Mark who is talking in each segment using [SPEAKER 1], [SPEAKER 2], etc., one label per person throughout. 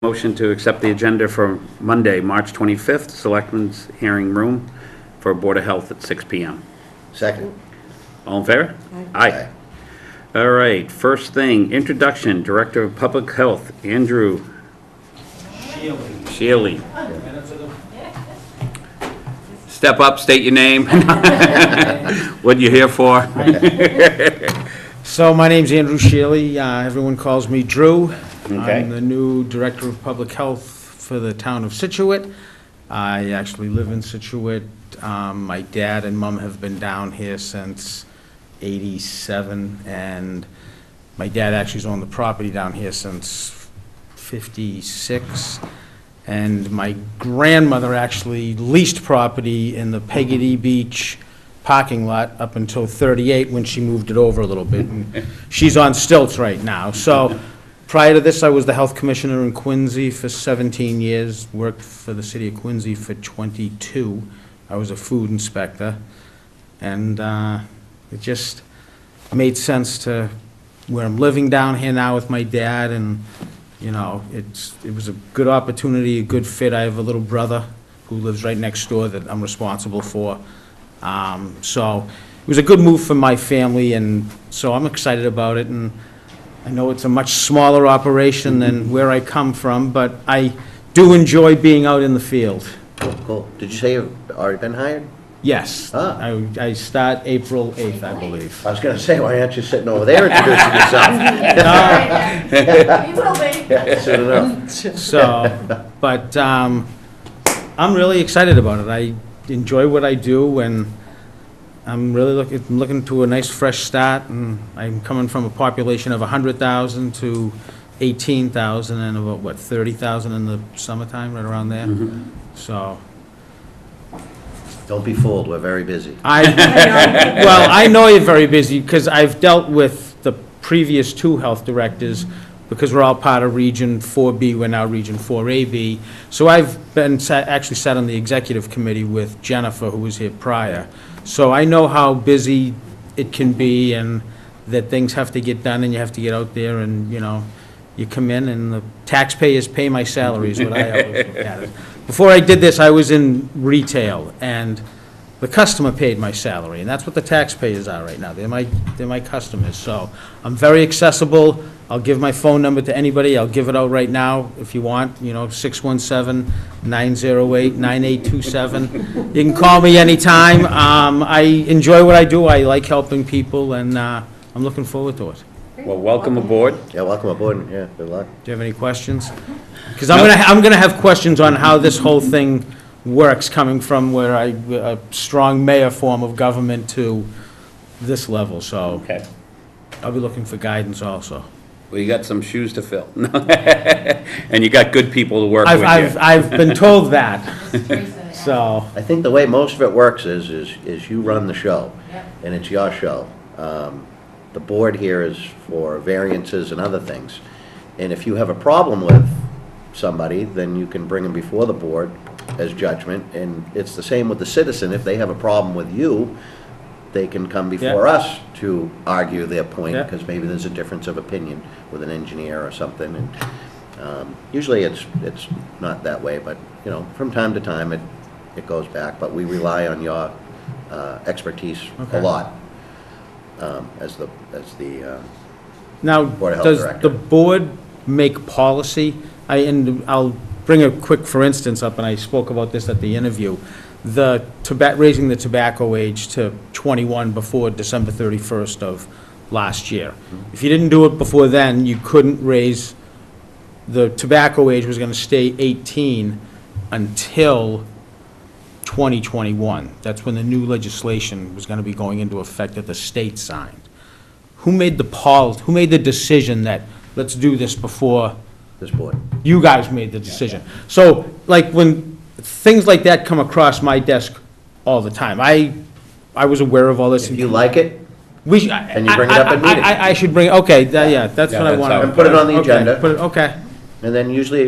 [SPEAKER 1] Motion to accept the agenda for Monday, March 25th, Selectmen's Hearing Room for Board of Health at 6 PM.
[SPEAKER 2] Second.
[SPEAKER 1] All in favor? Aye. All right, first thing, introduction, Director of Public Health, Andrew Shealy. Step up, state your name. What you here for?
[SPEAKER 3] So my name's Andrew Shealy. Everyone calls me Drew.
[SPEAKER 1] Okay.
[SPEAKER 3] I'm the new Director of Public Health for the town of Scituate. I actually live in Scituate. My dad and mom have been down here since '87, and my dad actually's owned the property down here since '56. And my grandmother actually leased property in the Peggotty Beach parking lot up until '38 when she moved it over a little bit. And she's on stilts right now. So prior to this, I was the health commissioner in Quincy for 17 years, worked for the city of Quincy for 22. I was a food inspector. And it just made sense to where I'm living down here now with my dad, and you know, it was a good opportunity, a good fit. I have a little brother who lives right next door that I'm responsible for. So it was a good move for my family, and so I'm excited about it. And I know it's a much smaller operation than where I come from, but I do enjoy being out in the field.
[SPEAKER 2] Cool. Did you say you've already been hired?
[SPEAKER 3] Yes.
[SPEAKER 2] Ah.
[SPEAKER 3] I start April 8th, I believe.
[SPEAKER 2] I was going to say, why aren't you sitting over there introducing yourself?
[SPEAKER 4] You will be.
[SPEAKER 2] Yeah, soon enough.
[SPEAKER 3] So, but I'm really excited about it. I enjoy what I do, and I'm really looking to a nice fresh start. And I'm coming from a population of 100,000 to 18,000, and about, what, 30,000 in the summertime, right around there? So,
[SPEAKER 2] Don't be fooled, we're very busy.
[SPEAKER 3] well, I know you're very busy, because I've dealt with the previous two health directors, because we're all part of Region 4B, we're now Region 4AB. So I've been, actually sat on the executive committee with Jennifer, who was here prior. So I know how busy it can be, and that things have to get done, and you have to get out there, and, you know, you come in, and the taxpayers pay my salary, is what I always look at it. Before I did this, I was in retail, and the customer paid my salary, and that's what the taxpayers are right now. They're my customers. So I'm very accessible. I'll give my phone number to anybody. I'll give it out right now if you want, you know, 617-908-9827. You can call me anytime. I enjoy what I do. I like helping people, and I'm looking forward to it.
[SPEAKER 1] Well, welcome aboard.
[SPEAKER 2] Yeah, welcome aboard. Yeah, good luck.
[SPEAKER 3] Do you have any questions? Because I'm gonna have questions on how this whole thing works, coming from where a strong mayor form of government to this level, so
[SPEAKER 1] Okay.
[SPEAKER 3] I'll be looking for guidance also.
[SPEAKER 1] Well, you got some shoes to fill. And you got good people to work with you.
[SPEAKER 3] I've been told that, so,
[SPEAKER 2] I think the way most of it works is you run the show,
[SPEAKER 4] Yep.
[SPEAKER 2] and it's your show. The board here is for variances and other things. And if you have a problem with somebody, then you can bring them before the board as judgment. And it's the same with the citizen. If they have a problem with you, they can come before us to argue their point,
[SPEAKER 3] Yeah.
[SPEAKER 2] because maybe there's a difference of opinion with an engineer or something. And usually it's not that way, but, you know, from time to time it goes back. But we rely on your expertise
[SPEAKER 3] Okay.
[SPEAKER 2] a lot as the
[SPEAKER 3] now,
[SPEAKER 2] Board of Health
[SPEAKER 3] does
[SPEAKER 2] Director.
[SPEAKER 3] the board make policy? And I'll bring a quick for instance up, and I spoke about this at the interview, raising the tobacco age to 21 before December 31st of last year. If you didn't do it before then, you couldn't raise, the tobacco age was gonna stay 18 until 2021. That's when the new legislation was gonna be going into effect that the state signed. Who made the decision that, let's do this before?
[SPEAKER 2] this board.
[SPEAKER 3] You guys made the decision. So, like, when things like that come across my desk all the time, I was aware of all this.
[SPEAKER 2] If you like it,
[SPEAKER 3] We,
[SPEAKER 2] Can you bring it up at meetings?
[SPEAKER 3] I should bring, okay, yeah, that's
[SPEAKER 1] Yeah,
[SPEAKER 3] what I
[SPEAKER 1] that's
[SPEAKER 3] want.
[SPEAKER 1] how-
[SPEAKER 2] and put it on the agenda.
[SPEAKER 3] Okay,
[SPEAKER 2] And then usually,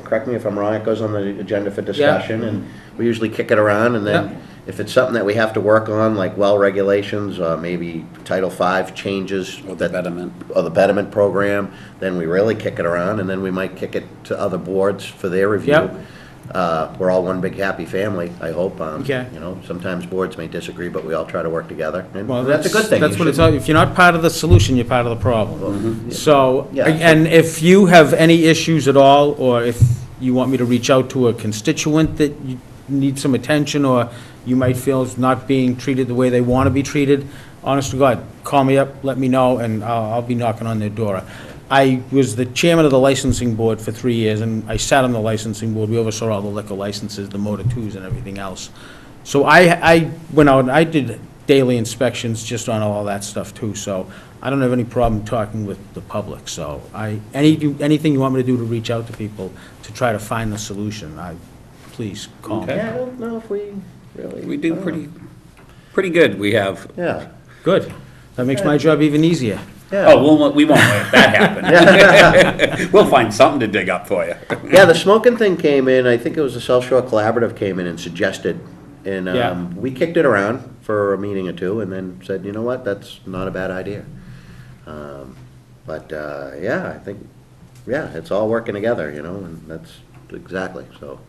[SPEAKER 2] correct me if I'm wrong, it goes on the agenda for discussion, and we usually kick it around, and then If it's something that we have to work on, like well regulations, or maybe Title V changes.
[SPEAKER 1] Or the betterment.
[SPEAKER 2] Or the betterment program, then we really kick it around, and then we might kick it to other boards for their review.
[SPEAKER 3] Yep.
[SPEAKER 2] We're all one big happy family, I hope.
[SPEAKER 3] Okay.
[SPEAKER 2] You know, sometimes boards may disagree, but we all try to work together, and
[SPEAKER 3] Well,
[SPEAKER 2] that's a good thing.
[SPEAKER 3] That's
[SPEAKER 2] You
[SPEAKER 3] what it's,
[SPEAKER 2] shouldn't-
[SPEAKER 3] if you're not part of the solution, you're part of the problem. So,
[SPEAKER 2] Yeah.
[SPEAKER 3] and if you have any issues at all, or if you want me to reach out to a constituent that you need some attention, or you might feel is not being treated the way they want to be treated, honest to God, call me up, let me know, and I'll be knocking on their door. I was the chairman of the licensing board for 3 years, and I sat on the licensing board. We oversaw all the liquor licenses, the Motor 2s and everything else. So I went out and I did daily inspections just on all that stuff too, so I don't have any problem talking with the public. So anything you want me to do to reach out to people to try to find the solution, please call me.
[SPEAKER 1] Okay.
[SPEAKER 2] Yeah, I don't know if we really.
[SPEAKER 1] We do pretty good. We have,
[SPEAKER 2] Yeah,
[SPEAKER 3] Good. That makes my job even easier.
[SPEAKER 2] yeah.
[SPEAKER 1] oh, we won't let that happen. We'll find something to dig up for you.
[SPEAKER 2] Yeah, the smoking thing came in, I think it was the South Shore Collaborative came in and suggested, and
[SPEAKER 3] Yeah.
[SPEAKER 2] we kicked it around for a meeting or two, and then said, you know what, that's not a bad idea. Yeah, I think, yeah, it's all working together, you know, and that's exactly, so,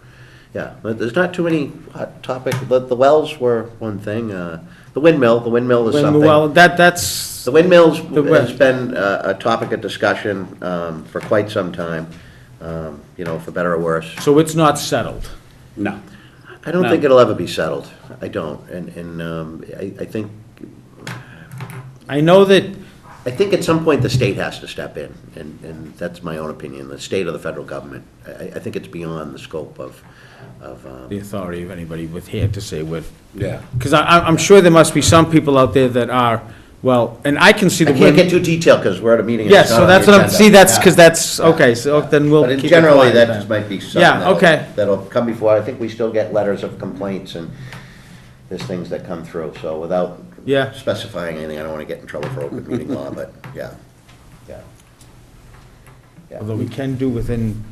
[SPEAKER 2] yeah. But there's not too many hot topic, the wells were one thing, the windmill is something.
[SPEAKER 3] Well, that's,
[SPEAKER 2] The windmills
[SPEAKER 3] The
[SPEAKER 2] has been a topic of discussion for quite some time, you know, for better or worse.
[SPEAKER 3] so it's not settled.
[SPEAKER 1] No.
[SPEAKER 2] I don't
[SPEAKER 1] No.
[SPEAKER 2] think it'll ever be settled. I don't. And
[SPEAKER 3] I know that,
[SPEAKER 2] I think at some point the state has to step in, and that's my own opinion, the state or the federal government. I think it's beyond the scope of,
[SPEAKER 3] the authority of anybody with here to say what,
[SPEAKER 1] Yeah.
[SPEAKER 3] because I'm sure there must be some people out there that are, well, and I can see
[SPEAKER 2] I
[SPEAKER 3] the.
[SPEAKER 2] can't get too detailed because we're at a meeting. and
[SPEAKER 3] Yes,
[SPEAKER 2] it's not
[SPEAKER 3] so
[SPEAKER 2] on
[SPEAKER 3] that's
[SPEAKER 2] the
[SPEAKER 3] what I'm,
[SPEAKER 2] agenda.
[SPEAKER 3] see, that's,
[SPEAKER 2] Yeah.
[SPEAKER 3] because that's,
[SPEAKER 2] Yeah.
[SPEAKER 3] okay, so then we'll
[SPEAKER 2] But
[SPEAKER 3] keep it
[SPEAKER 2] generally,
[SPEAKER 3] quiet
[SPEAKER 2] that
[SPEAKER 3] then.
[SPEAKER 2] just might be something
[SPEAKER 3] Yeah, okay.
[SPEAKER 2] that'll come before. I think we still get letters of complaints, and there's things that come through. So without
[SPEAKER 3] Yeah.
[SPEAKER 2] specifying anything, I don't want to get in trouble for open meeting law, but yeah.
[SPEAKER 3] Although we can do within,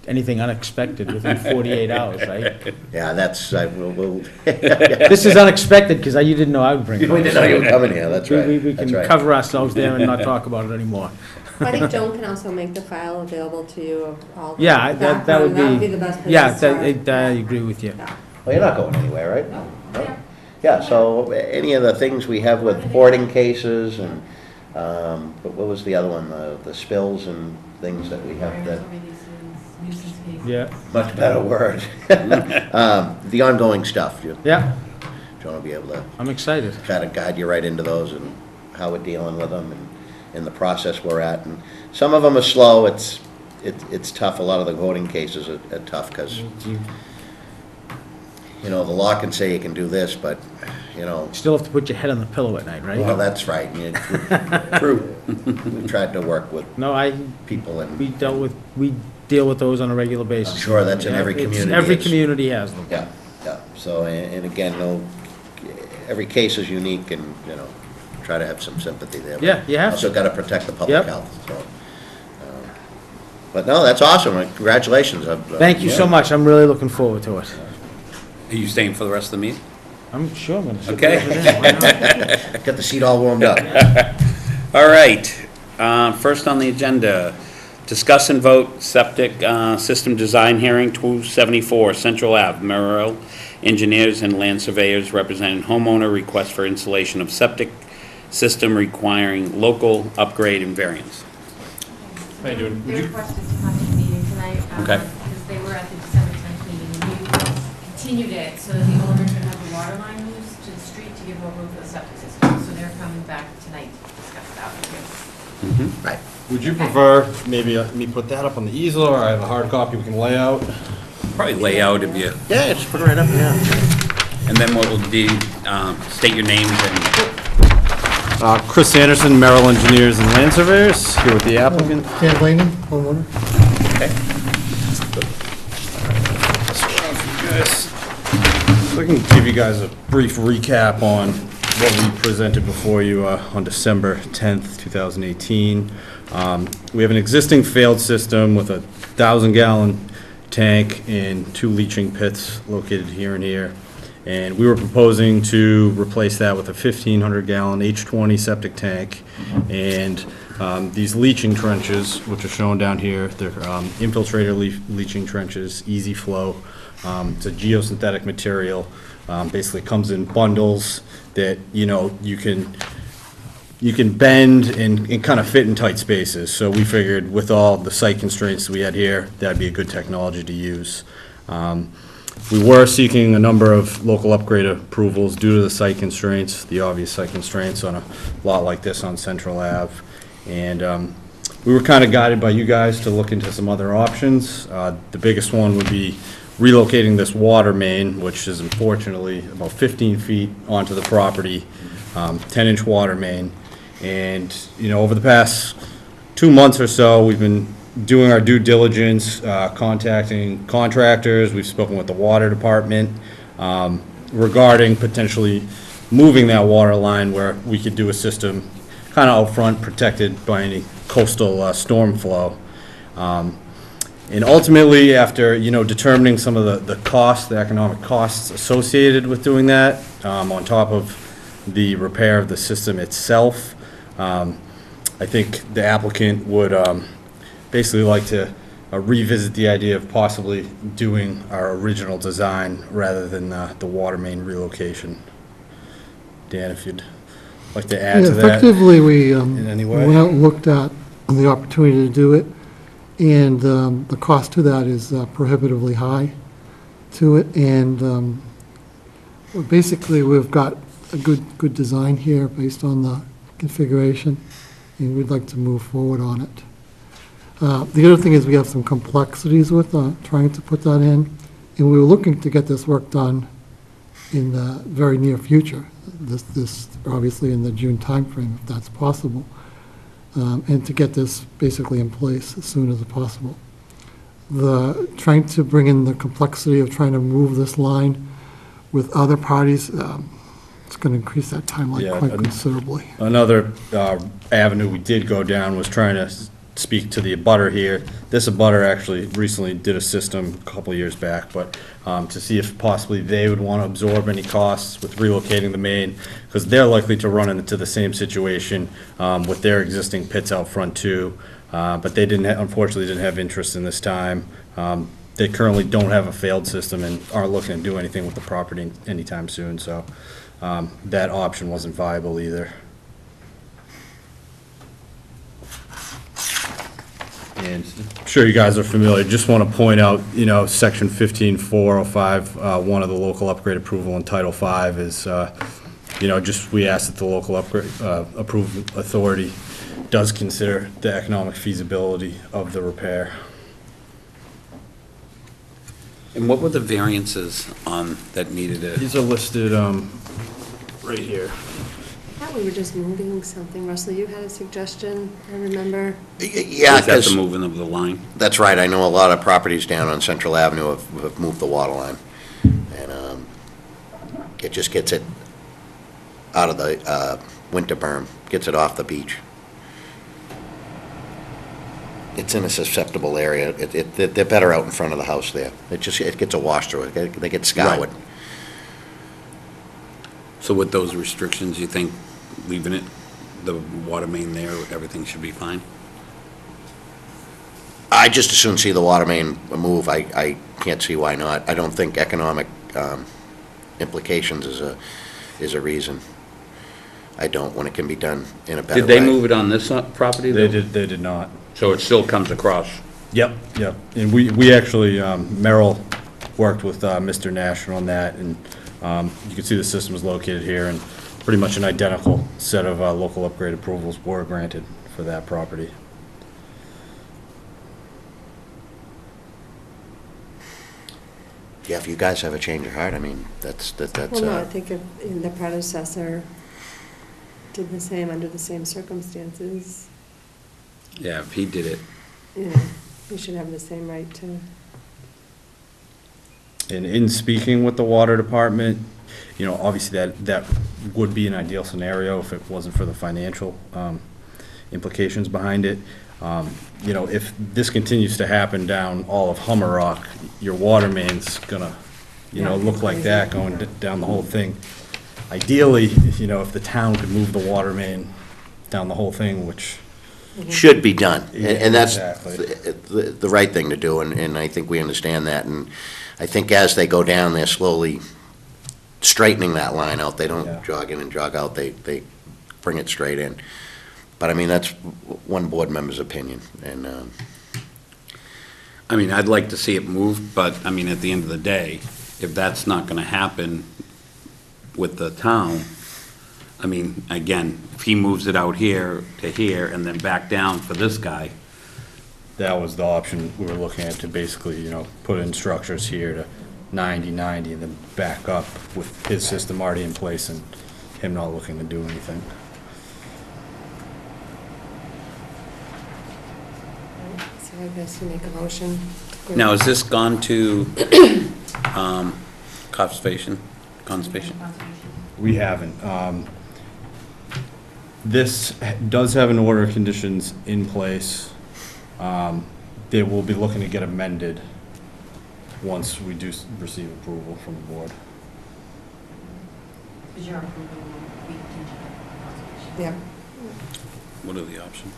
[SPEAKER 3] anything unexpected within 48 hours, right?
[SPEAKER 2] Yeah, that's, we'll.
[SPEAKER 3] This is unexpected, because you didn't know I would bring it
[SPEAKER 2] We
[SPEAKER 3] up.
[SPEAKER 2] didn't know you were coming here, that's right.
[SPEAKER 3] We
[SPEAKER 2] That's
[SPEAKER 3] can
[SPEAKER 2] right.
[SPEAKER 3] cover ourselves there and not talk about it anymore.
[SPEAKER 4] I think Joan can also make the file available to you of all the
[SPEAKER 3] Yeah, that would
[SPEAKER 4] background.
[SPEAKER 3] be.
[SPEAKER 4] the best place
[SPEAKER 3] Yeah,
[SPEAKER 4] to start.
[SPEAKER 3] I agree with you.
[SPEAKER 4] Yeah.
[SPEAKER 2] Well, you're not going anywhere, right? No? Yeah, so any of the things we have with hoarding cases and, what was the other one, the spills and things that we have that,
[SPEAKER 3] Yeah,
[SPEAKER 2] much better word. The ongoing stuff,
[SPEAKER 3] yeah,
[SPEAKER 2] John will be able to
[SPEAKER 3] I'm excited.
[SPEAKER 2] try to guide you right into those and how we're dealing with them and the process we're at. And some of them are slow, it's tough, a lot of the voting cases are tough, because, you know, the law can say you can do this, but, you know,
[SPEAKER 3] Still have to put your head on the pillow at night, right?
[SPEAKER 2] well, that's right. True. We tried to work with
[SPEAKER 3] No,
[SPEAKER 2] people and,
[SPEAKER 3] we deal with those on a regular basis.
[SPEAKER 2] I'm sure that's in every
[SPEAKER 3] It's-
[SPEAKER 2] community.
[SPEAKER 3] Every
[SPEAKER 2] It's-
[SPEAKER 3] community has them.
[SPEAKER 2] yeah, yeah. So, and again, no, every case is unique and, you know, try to have some sympathy there. but
[SPEAKER 3] Yeah, you have
[SPEAKER 2] Also
[SPEAKER 3] to.
[SPEAKER 2] got to protect the public
[SPEAKER 3] Yep.
[SPEAKER 2] health, so. But no, that's awesome. Congratulations.
[SPEAKER 3] Thank you so much, I'm really looking forward to it.
[SPEAKER 1] Are you staying for the rest of the meeting?
[SPEAKER 3] I'm sure I'm gonna. sit
[SPEAKER 1] Okay.
[SPEAKER 3] over there. Why not?
[SPEAKER 2] Got the seat all warmed up.
[SPEAKER 1] All right. First on the agenda, discuss and vote septic system design hearing, 274 Central Ave, Merrill. Engineers and land surveyors representing homeowner request for installation of septic system requiring local upgrade and variance.
[SPEAKER 5] How you doing? They requested to come to the meeting tonight.
[SPEAKER 1] Okay.
[SPEAKER 5] Because they were at the December 10th meeting, and we continued it so that the owner could have the water line moved to the street to give over for the septic system. So they're coming back tonight to discuss that with you.
[SPEAKER 2] Right.
[SPEAKER 6] Would you prefer maybe me put that up on the easel, or I have a hard copy we can lay out?
[SPEAKER 1] Probably layout of you,
[SPEAKER 2] Yeah, just put it right up, yeah.
[SPEAKER 1] and then what we'll do, state your names and,
[SPEAKER 6] Chris Anderson, Merrill Engineers and Land Surveyors, here with the applicant.
[SPEAKER 7] Dan Laney, homeowner.
[SPEAKER 1] okay?
[SPEAKER 6] So I can give you guys a brief recap on what we presented before you on December 10th, 2018. We have an existing failed system with a 1,000-gallon tank and 2 leaching pits located here and here. And we were proposing to replace that with a 1,500-gallon H20 septic tank. And these leaching trenches, which are shown down here, they're infiltrator leaching trenches, easy flow. It's a geosynthetic material. Basically comes in bundles that, you can bend and kind of fit in tight spaces. So we figured with all the site constraints we had here, that'd be a good technology to use. We were seeking a number of local upgrade approvals due to the site constraints, the obvious site constraints on a lot like this on Central Ave. And we were kind of guided by you guys to look into some other options. The biggest one would be relocating this water main, which is unfortunately about 15 feet onto the property, 10-inch water main. And, over the past 2 months or so, we've been doing our due diligence, contacting contractors. We've spoken with the water department regarding potentially moving that water line where we could do a system kind of out front, protected by any coastal storm flow. And ultimately, after, determining some of the costs, the economic costs associated with doing that, on top of the repair of the system itself, I think the applicant would basically like to revisit the idea of possibly doing our original design rather than the water main relocation. Dan, if you'd like to add to that
[SPEAKER 7] Effectively, we
[SPEAKER 6] in any way?
[SPEAKER 7] went out and looked at the opportunity to do it, and the cost to that is prohibitively high to it, and basically, we've got a good design here based on the configuration, and we'd like to move forward on it. The other thing is we have some complexities with trying to put that in, and we were looking to get this work done in the very near future, this obviously in the June timeframe, if that's possible, and to get this basically in place as soon as possible. Trying to bring in the complexity of trying to move this line with other parties, it's going to increase that timeline
[SPEAKER 6] Yeah,
[SPEAKER 7] quite considerably.
[SPEAKER 6] Another avenue we did go down was trying to speak to the abutter here. This abutter actually recently did a system a couple of years back, but to see if possibly they would want to absorb any costs with relocating the main, because they're likely to run into the same situation with their existing pits out front too. But they unfortunately didn't have interest in this time. They currently don't have a failed system and aren't looking to do anything with the property anytime soon, so that option wasn't viable either. And I'm sure you guys are familiar, just want to point out, section 15405, one of the local upgrade approval in Title V is, we ask that the local upgrade, approval authority does consider the economic feasibility of the repair.
[SPEAKER 1] And what were the variances that needed it?
[SPEAKER 6] These are listed, right here.
[SPEAKER 4] I thought we were just moving something. Russell, you had a suggestion, I remember.
[SPEAKER 2] Yeah,
[SPEAKER 1] Is that the
[SPEAKER 2] because,
[SPEAKER 1] moving of the line?
[SPEAKER 2] that's right, I know a lot of properties down on Central Avenue have moved the water line. And it just gets it out of the winter berm, gets it off the beach. It's in a susceptible area. They're better out in front of the house there. It gets a wash through it. They get scoured.
[SPEAKER 1] Right. So with those restrictions, you think leaving it, the water main there, everything should be fine?
[SPEAKER 2] I just as soon see the water main move. I can't see why not. I don't think economic implications is a reason. I don't, when it can be done in a better way.
[SPEAKER 1] Did they move it on this property?
[SPEAKER 6] They did not.
[SPEAKER 1] So it still comes across?
[SPEAKER 6] Yep. And we actually, Merrill worked with Mr. Nash on that, and you can see the system is located here, and pretty much an identical set of local upgrade approvals were granted for that property.
[SPEAKER 2] Yeah, if you guys have a change of heart, I mean, that's.
[SPEAKER 4] Well, no, I think if the predecessor did the same under the same circumstances,
[SPEAKER 1] Yeah, if he did it.
[SPEAKER 4] we should have the same right to.
[SPEAKER 6] And in speaking with the water department, obviously that would be an ideal scenario if it wasn't for the financial implications behind it. If this continues to happen down all of Hummer Rock, your water main's gonna look like that going down the whole thing. Ideally, if the town could move the water main down the whole thing, which,
[SPEAKER 2] Should be done, and that's
[SPEAKER 6] Exactly.
[SPEAKER 2] the right thing to do, and I think we understand that, and I think as they go down, they're slowly straightening that line out. They
[SPEAKER 6] Yeah.
[SPEAKER 2] don't jog in and jog out, they bring it straight in. But I mean, that's one board member's opinion, and,
[SPEAKER 1] I mean, I'd like to see it moved, but, I mean, at the end of the day, if that's not gonna happen with the town, I mean, again, if he moves it out here to here and then back down for this guy,
[SPEAKER 6] that was the option we were looking at, to basically, put in structures here to 90, 90, and then back up with his system already in place and him not looking to do anything.
[SPEAKER 4] So I guess you make a motion.
[SPEAKER 1] now, has this gone to, conservation?
[SPEAKER 5] Conservation.
[SPEAKER 6] We haven't. This does have an order of conditions in place. They will be looking to get amended once we do receive approval from the board.
[SPEAKER 5] Is your approval, we contingent on conservation?
[SPEAKER 4] Yeah.
[SPEAKER 1] What are the options?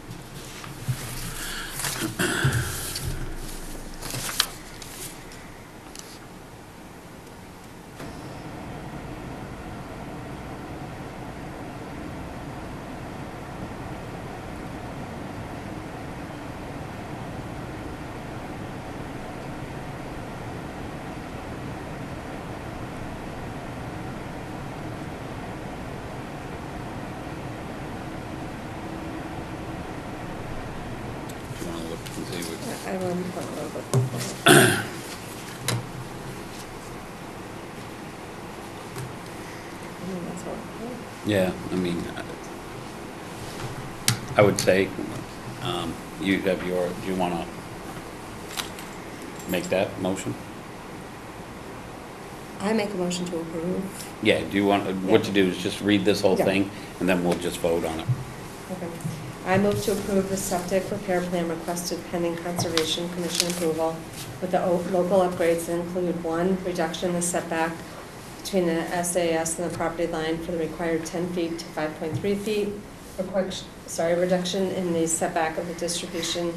[SPEAKER 1] Do you want to look and see what?
[SPEAKER 4] I will put a little bit. I mean, that's all.
[SPEAKER 1] Yeah, I mean, I would say, you have your, do you want to make that motion?
[SPEAKER 4] I make a motion to approve.
[SPEAKER 1] Yeah, do you want, what you do is just read this whole
[SPEAKER 4] Yeah.
[SPEAKER 1] thing, and then we'll just vote on it.
[SPEAKER 4] Okay. I move to approve the septic repair plan requested pending Conservation Commission approval with the local upgrades that include, one, reduction in the setback between the SAS and the property line for the required 10 feet to 5.3 feet, reduction in the setback of the distribution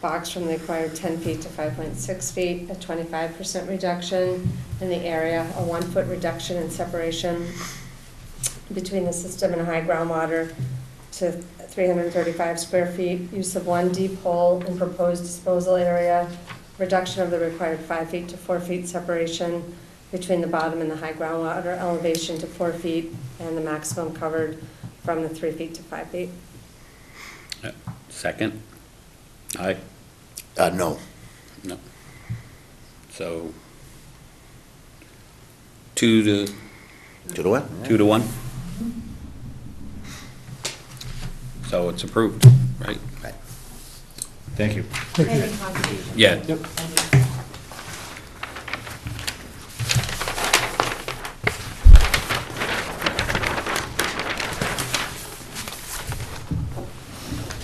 [SPEAKER 4] box from the required 10 feet to 5.6 feet, a 25% reduction in the area, a 1-foot reduction in separation between the system and high groundwater to 335 square feet, use of 1 deep hole in proposed disposal area, reduction of the required 5 feet to 4 feet separation between the bottom and the high groundwater elevation to 4 feet, and the maximum covered from the 3 feet to 5 feet.
[SPEAKER 1] Second? Aye?
[SPEAKER 2] no.
[SPEAKER 1] No. So, 2
[SPEAKER 2] To the what?
[SPEAKER 1] 1? So it's approved, right?
[SPEAKER 2] Right.
[SPEAKER 6] Thank you.
[SPEAKER 5] Pending conservation.
[SPEAKER 1] Yeah.
[SPEAKER 6] Yep.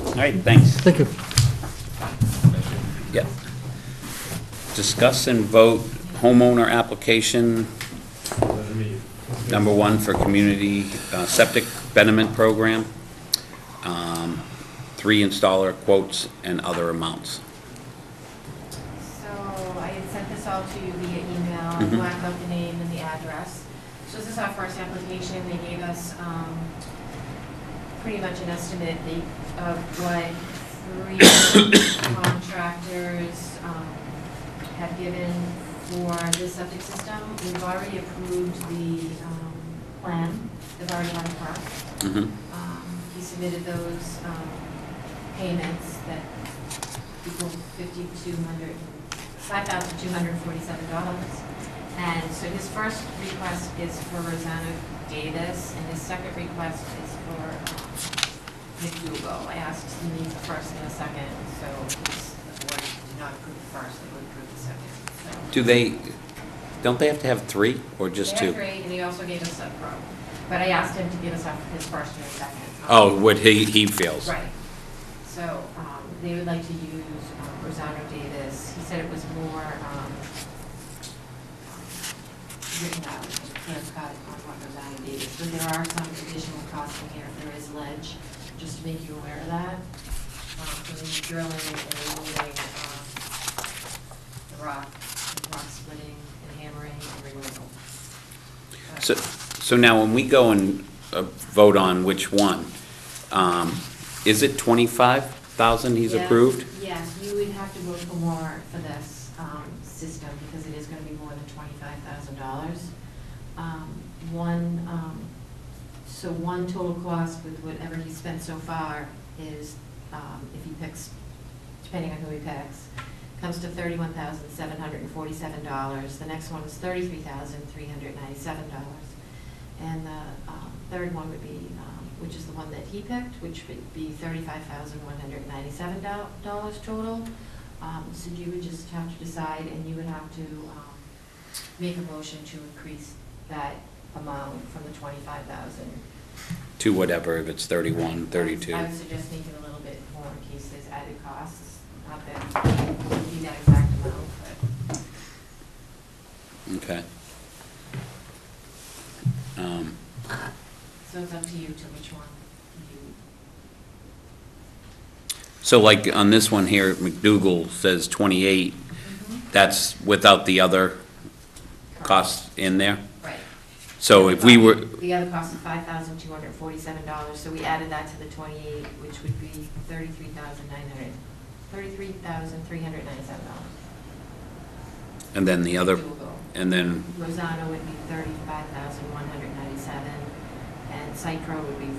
[SPEAKER 1] All right, thanks.
[SPEAKER 7] Thank you.
[SPEAKER 1] Yeah. Discuss and vote homeowner application, number 1 for community septic betterment program, 3 installer quotes and other amounts.
[SPEAKER 5] So I had sent this all to you via email,
[SPEAKER 1] Mhm.
[SPEAKER 5] blacked out the name and the address. So this is our first application. They gave us pretty much an estimate of what 3 contractors have given for this septic system. We've already approved the plan. They've already gone first.
[SPEAKER 1] Mhm.
[SPEAKER 5] He submitted those payments that equal $5,247. And so his first request is for Rosanna Davis, and his second request is for McDougal. I asked him to need the first and the second, so the board did not approve the first, they would approve the second. So
[SPEAKER 1] Don't they have to have 3 or just
[SPEAKER 5] they
[SPEAKER 1] 2?
[SPEAKER 5] have 3, and he also gave us a pro. But I asked him to give us his first and his second.
[SPEAKER 1] Oh, what he feels.
[SPEAKER 5] Right. So they would like to use Rosanna Davis. He said it was more written out, and clear cut on what Rosanna did. So there are some additional costs in here if there is ledge, just to make you aware of that. So then you're drilling and removing the rock splitting and hammering and removal.
[SPEAKER 1] So now when we go and vote on which one, is it 25,000 he's
[SPEAKER 5] Yes,
[SPEAKER 1] approved?
[SPEAKER 5] Yes, you would have to vote for more for this system, because it is gonna be more than $25,000. One total cost with whatever he spent so far is, if he picks, depending on who he picks, comes to $31,747. The next one is $33,397. And the third one would be, which is the one that he picked, which would be $35,197 total. So you would just have to decide, and you would have to make a motion to increase that amount from the 25,000.
[SPEAKER 1] To whatever, if it's 31, 32.
[SPEAKER 5] I would suggest making a little bit more in case there's added costs, not that it would be that exact amount, but.
[SPEAKER 1] Okay.
[SPEAKER 5] So it's up to you to which one you.
[SPEAKER 1] So like on this one here, McDougal says 28, that's without the other costs in there?
[SPEAKER 5] Right.
[SPEAKER 1] So if we were,
[SPEAKER 5] The other cost is $5,247, so we added that to the 28, which would be $33,397.
[SPEAKER 1] and then the other,
[SPEAKER 5] Doable.
[SPEAKER 1] and then,
[SPEAKER 5] Rosano would be $35,197, and Cypro would be $31,747.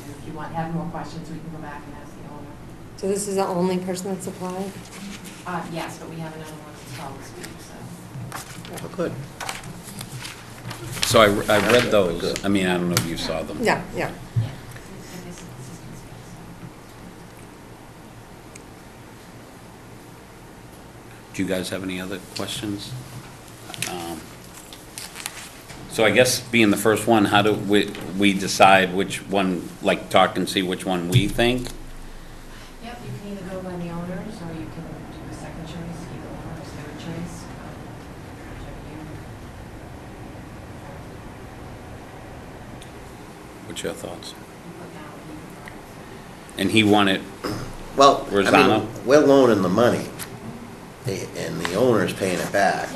[SPEAKER 5] If you want, have more questions, we can go back and ask the owner.
[SPEAKER 4] So this is the only person that's applied?
[SPEAKER 5] Yes, but we have another one that's called this week, so.
[SPEAKER 2] Oh, good.
[SPEAKER 1] so I read those, I mean, I don't know if you saw them.
[SPEAKER 4] Yeah, yeah.
[SPEAKER 5] Yeah. It's consistency,
[SPEAKER 1] Do you guys have any other questions? So I guess being the first one, how do we decide which one, like talk and see which one we think?
[SPEAKER 5] Yep, you can either go by the owners, or you can do a second choice, either one or third choice. Whichever you.
[SPEAKER 1] What's your thoughts?
[SPEAKER 5] You put down what you prefer.
[SPEAKER 1] And he wanted,
[SPEAKER 2] Well, I
[SPEAKER 1] Rosanna?
[SPEAKER 2] mean, we're loaning the money, and the owner's paying it back.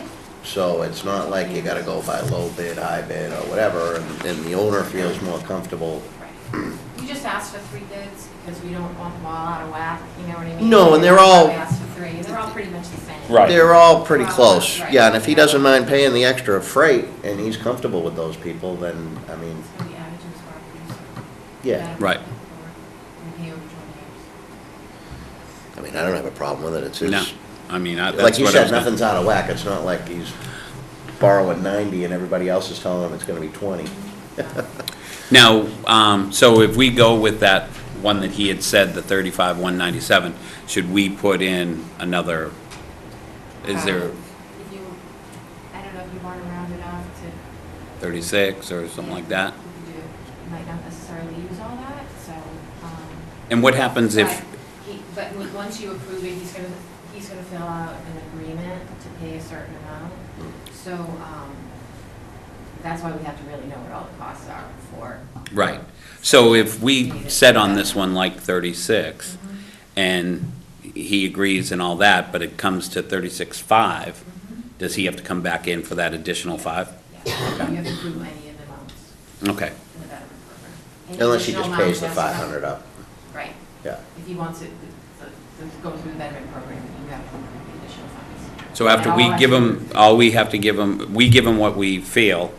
[SPEAKER 2] So it's not like you gotta go by low bid, high bid, or whatever, and the owner feels more comfortable.
[SPEAKER 5] Right. You just asked for 3 bids, because we don't want them all out of whack, you know what I mean?
[SPEAKER 2] No, and they're all-
[SPEAKER 5] We asked for 3, and they're all pretty much the same.
[SPEAKER 1] Right.
[SPEAKER 2] They're all pretty close,
[SPEAKER 5] Right.
[SPEAKER 2] yeah, and if he doesn't mind paying the extra freight, and he's comfortable with those people, then, I mean,
[SPEAKER 5] It's gonna be added to his property, so.
[SPEAKER 2] yeah.
[SPEAKER 1] Right.
[SPEAKER 5] We pay over 20 years.
[SPEAKER 2] I mean, I don't have a problem with it, it's his.
[SPEAKER 1] no, I mean, that's
[SPEAKER 2] Like you
[SPEAKER 1] what I
[SPEAKER 2] said,
[SPEAKER 1] was gonna-
[SPEAKER 2] nothing's out of whack, it's not like he's borrowing 90 and everybody else is telling him it's gonna be 20.
[SPEAKER 1] Now, so if we go with that one that he had said, the 35,197, should we put in another, is there
[SPEAKER 5] If you, I don't know if you want to round it off to.
[SPEAKER 1] 36 or something like that?
[SPEAKER 5] You could do, you might not necessarily use all that, so.
[SPEAKER 1] And what happens if,
[SPEAKER 5] But once you approve it, he's gonna fill out an agreement to pay a certain amount. So, that's why we have to really know what all the costs are for.
[SPEAKER 1] right, so if we set on this one like 36, and he agrees and all that, but it comes to 36.5, does he have to come back in for that additional 5?
[SPEAKER 5] Yeah, you have to approve any of the amounts
[SPEAKER 1] Okay,
[SPEAKER 5] in the betterment program. Any
[SPEAKER 2] Unless he
[SPEAKER 5] additional
[SPEAKER 2] just pays the
[SPEAKER 5] amounts has to come-
[SPEAKER 2] 500 up,
[SPEAKER 5] Right.
[SPEAKER 2] yeah.
[SPEAKER 5] If he wants it to go through the betterment program, you have to approve the additional funds.
[SPEAKER 1] so after we give him, all we have to give him, we give him what we feel,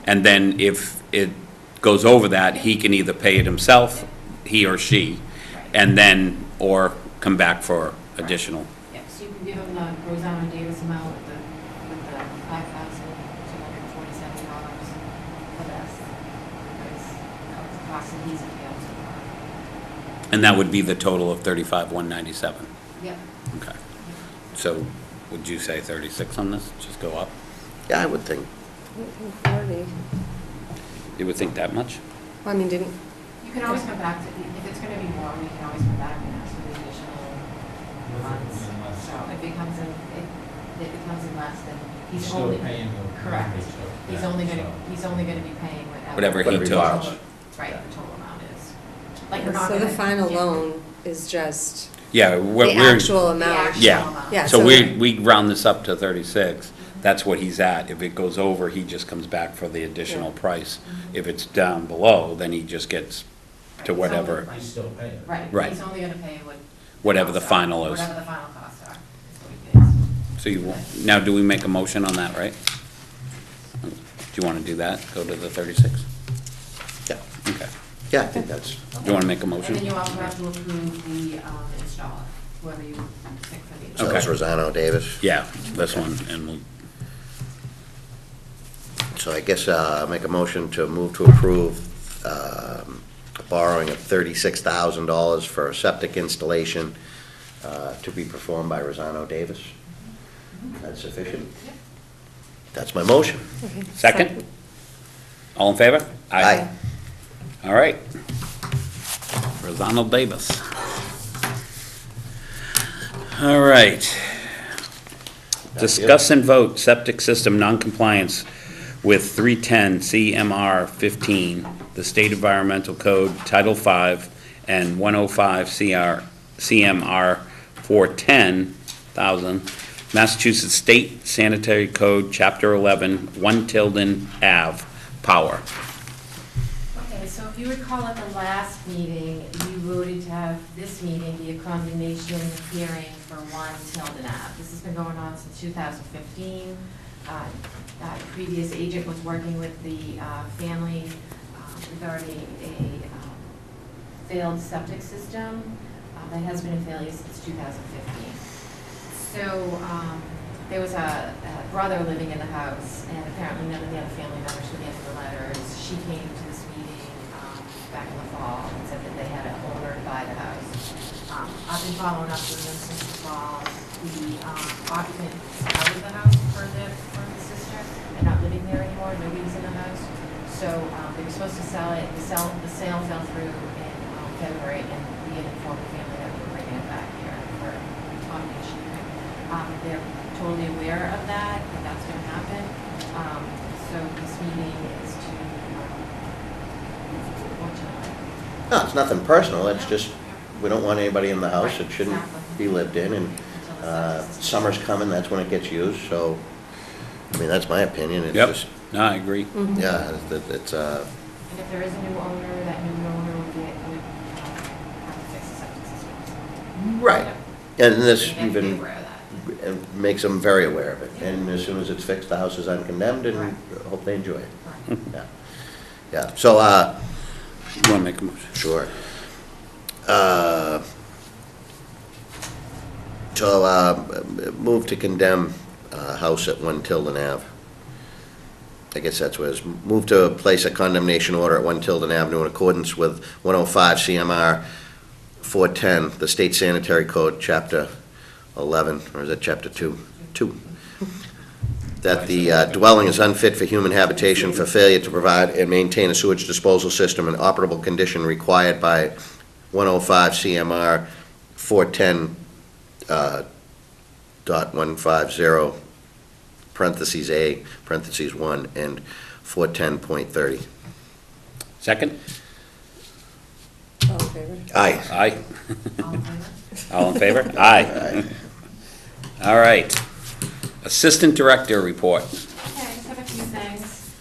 [SPEAKER 1] and then if it goes over that, he can either pay it himself, he or she, and then, or come back for additional.
[SPEAKER 5] Yeah, so you can give him the Rosanna Davis amount with the $5,247 for this. Because the cost of these appeals so far.
[SPEAKER 1] And that would be the total of 35,197.
[SPEAKER 5] Yep.
[SPEAKER 1] Okay. So would you say 36 on this? Just go up?
[SPEAKER 2] Yeah, I would think.
[SPEAKER 4] 40.
[SPEAKER 1] You would think that much?
[SPEAKER 4] Well, I mean, didn't,
[SPEAKER 5] You can always come back to, if it's gonna be more, we can always come back and ask for the additional funds. So if it comes in, if it comes in less, then he's
[SPEAKER 3] Still
[SPEAKER 5] only.
[SPEAKER 3] paying the-
[SPEAKER 5] Correct.
[SPEAKER 3] Yeah,
[SPEAKER 5] He's only
[SPEAKER 3] so-
[SPEAKER 5] gonna be paying
[SPEAKER 1] Whatever he
[SPEAKER 2] Whatever he
[SPEAKER 1] took.
[SPEAKER 2] borrows.
[SPEAKER 5] Right, the total amount is. Like, we're not
[SPEAKER 4] so the
[SPEAKER 5] gonna-
[SPEAKER 4] final
[SPEAKER 5] yeah.
[SPEAKER 4] loan is just
[SPEAKER 1] Yeah,
[SPEAKER 4] the
[SPEAKER 1] we're,
[SPEAKER 4] actual
[SPEAKER 5] The
[SPEAKER 4] amount.
[SPEAKER 5] actual
[SPEAKER 1] Yeah.
[SPEAKER 5] amount.
[SPEAKER 4] Yeah.
[SPEAKER 1] so
[SPEAKER 4] so-
[SPEAKER 1] we round this up to 36. That's what he's at. If it goes over, he just comes back for the additional
[SPEAKER 4] Yeah.
[SPEAKER 1] price. If it's down below, then he just gets to
[SPEAKER 5] Right,
[SPEAKER 1] whatever,
[SPEAKER 5] so-
[SPEAKER 3] He's still paying.
[SPEAKER 5] Right,
[SPEAKER 1] Right.
[SPEAKER 5] he's only gonna pay what.
[SPEAKER 1] whatever the
[SPEAKER 5] costs are,
[SPEAKER 1] final is.
[SPEAKER 5] Whatever the final costs are, is what he pays.
[SPEAKER 1] So you, now do we make a motion on that, right? Do you want to do that? Go to the 36?
[SPEAKER 2] Yeah,
[SPEAKER 1] Okay.
[SPEAKER 2] yeah, I think that's,
[SPEAKER 1] Do you want to make a
[SPEAKER 5] And then
[SPEAKER 1] motion?
[SPEAKER 5] you also have to approve the installer, whoever you pick for the.
[SPEAKER 2] so that's
[SPEAKER 1] Okay.
[SPEAKER 2] Rosano Davis.
[SPEAKER 1] Yeah, this one, and we'll,
[SPEAKER 2] So I guess make a motion to move to approve borrowing of $36,000 for a septic installation to be performed by Rosano Davis. That's sufficient? That's my motion.
[SPEAKER 1] second? All in favor?
[SPEAKER 2] Aye.
[SPEAKER 1] All right. Ronald Davis. All right. Discuss and vote septic system noncompliance with 310 CMR 15, the State Environmental Code, Title 5, and 105 CMR 410,000, Massachusetts State Sanitary Code, Chapter 11, 1 Tilden Ave, Power.
[SPEAKER 5] Okay, so if you recall at the last meeting, you voted to have this meeting be a condemnation hearing for 1 Tilden Ave. This has been going on since 2015. Previous agent was working with the family regarding a failed septic system that has been in failure since 2015. So there was a brother living in the house, and apparently none of the other family members would answer the letters. She came to this meeting back in the fall and said that they had an owner to buy the house. I've been following up with them since the fall. The occupant is out of the house for the sister. They're not living there anymore. Nobody's in the house. So they were supposed to sell it. The sale fell through in February, and we had informed the family that we were bringing it back here for condemnation hearing. They're totally aware of that, and that's going to happen. So this meeting is to,
[SPEAKER 2] No, it's nothing personal, it's just, we don't want anybody in the house, it shouldn't be lived in, and summer's coming, that's when it gets used, so, I mean, that's my opinion, it's
[SPEAKER 1] Yep.
[SPEAKER 2] just,
[SPEAKER 1] No, I agree.
[SPEAKER 2] yeah, it's,
[SPEAKER 5] and if there is a new owner, that new owner would have to fix the septic system.
[SPEAKER 2] right. And this
[SPEAKER 5] They have to be
[SPEAKER 2] even
[SPEAKER 5] aware of that.
[SPEAKER 2] makes them very aware of it, and as soon as it's fixed, the house is uncondemned, and hope they enjoy it.
[SPEAKER 5] Right.
[SPEAKER 2] Yeah, yeah, so,
[SPEAKER 1] You want to make a motion?
[SPEAKER 2] sure. Move to condemn house at 1 Tilden Ave. I guess that's what it is. Move to place a condemnation order at 1 Tilden Avenue in accordance with 105 CMR 410, the State Sanitary Code, Chapter 11, or is that Chapter 2? 2. That the dwelling is unfit for human habitation for failure to provide and maintain a sewage disposal system in operable condition required by 105 CMR 410, .150, parentheses A, parentheses 1, and 410.30.
[SPEAKER 1] Second?
[SPEAKER 4] All in favor?
[SPEAKER 2] Aye.
[SPEAKER 1] Aye.
[SPEAKER 5] All in favor?
[SPEAKER 1] All in favor? Aye. All right. Assistant Director report.
[SPEAKER 5] Okay, I just have a few things.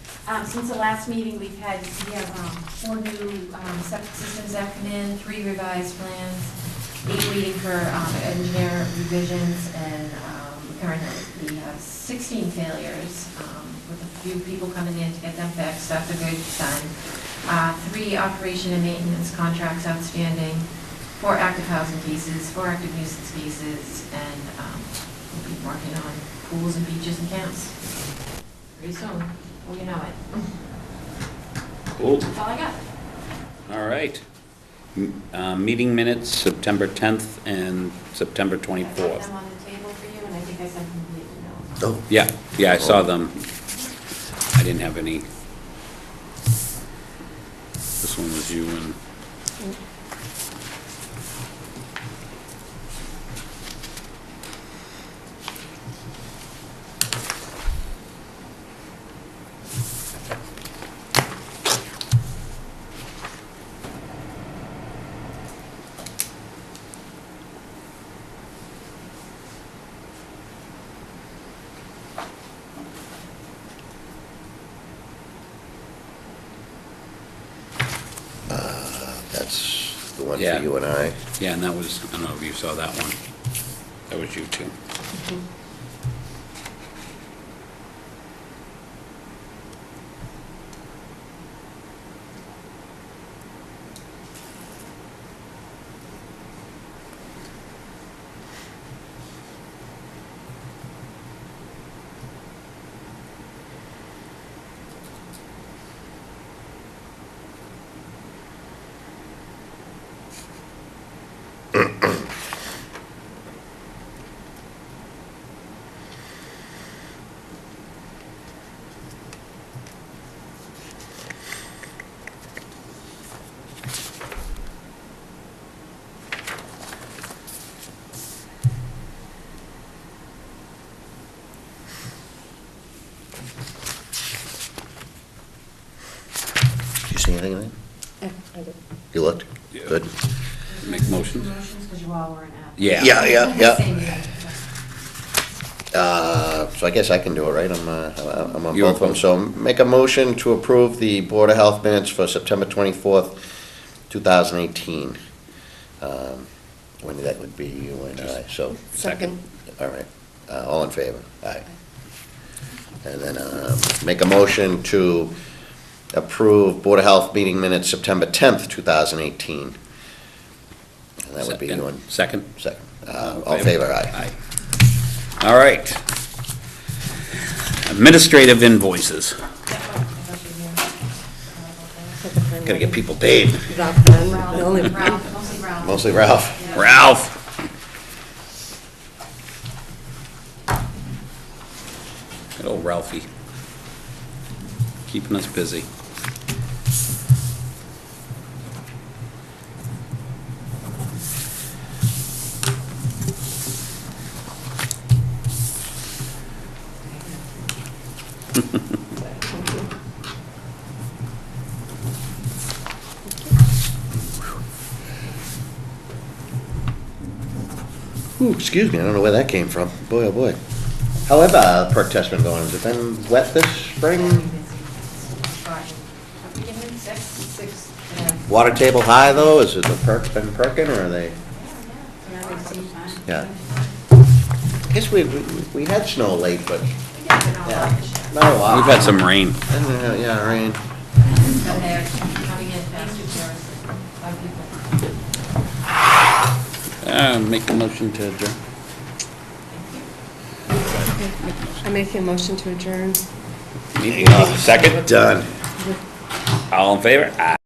[SPEAKER 5] Since the last meeting, we have 4 new septic systems that come in, 3 revised plans, 8 waiting for engineer revisions, and currently we have 16 failures, with a few people coming in to get them fixed. That's a good sign. 3 operation and maintenance contracts outstanding, 4 active housing cases, 4 active nuisance cases, and we'll be working on pools and beaches and camps pretty soon. Well, you know it.
[SPEAKER 1] Cool.
[SPEAKER 5] That's all I got.
[SPEAKER 1] All right. Meeting minutes, September 10th and September
[SPEAKER 5] I put
[SPEAKER 1] 24th.
[SPEAKER 5] them on the table for you, and I think I sent them
[SPEAKER 2] Oh,
[SPEAKER 1] Yeah, yeah, I saw them. I didn't have any. This one was you and,
[SPEAKER 2] that's the one for
[SPEAKER 1] Yeah.
[SPEAKER 2] you and I.
[SPEAKER 1] yeah, and that was, I don't know if you saw that one. That was you too.
[SPEAKER 2] Did you see anything in there?
[SPEAKER 4] I did.
[SPEAKER 2] You looked?
[SPEAKER 1] Yeah.
[SPEAKER 2] Good.
[SPEAKER 1] Make motions?
[SPEAKER 5] Motions, because you all weren't at.
[SPEAKER 1] Yeah.
[SPEAKER 2] Yeah.
[SPEAKER 5] Same meeting.
[SPEAKER 2] So I guess I can do it, right? I'm on
[SPEAKER 1] You're
[SPEAKER 2] both of them. So make a motion to approve the Board of Health minutes for September 24th, 2018. When that would be you and I, so,
[SPEAKER 1] Second.
[SPEAKER 2] all right. All in favor? Aye. And then make a motion to approve Board of Health meeting minutes September 10th, 2018. And that would be you and,
[SPEAKER 1] Second?
[SPEAKER 2] second. All in favor? Aye.
[SPEAKER 1] Aye. All right. Administrative invoices.
[SPEAKER 2] Gotta get people paid.
[SPEAKER 4] Ralph, the only,
[SPEAKER 5] Ralph, mostly Ralph.
[SPEAKER 2] Mostly Ralph.
[SPEAKER 5] Yeah.
[SPEAKER 1] Ralph. Good old Ralphie. Keeping us busy.
[SPEAKER 2] Ooh, excuse me, I don't know where that came from. Boy, oh boy. How have perk test been going? Has it been wet this spring?
[SPEAKER 5] Beginning six, yeah.
[SPEAKER 2] Water table high though? Is it the perks been perking or are they?
[SPEAKER 5] Yeah, they seem fine.
[SPEAKER 2] Yeah. I guess we had snow late, but
[SPEAKER 5] We did get all
[SPEAKER 2] yeah,
[SPEAKER 5] that this year.
[SPEAKER 2] not a lot.
[SPEAKER 1] We've had some rain.
[SPEAKER 2] Yeah, rain.
[SPEAKER 5] So they're coming in faster for us, a lot of people.
[SPEAKER 1] Make a motion to adjourn.
[SPEAKER 4] I make a motion to adjourn.
[SPEAKER 1] Second?
[SPEAKER 2] Done.
[SPEAKER 1] All in favor? Aye.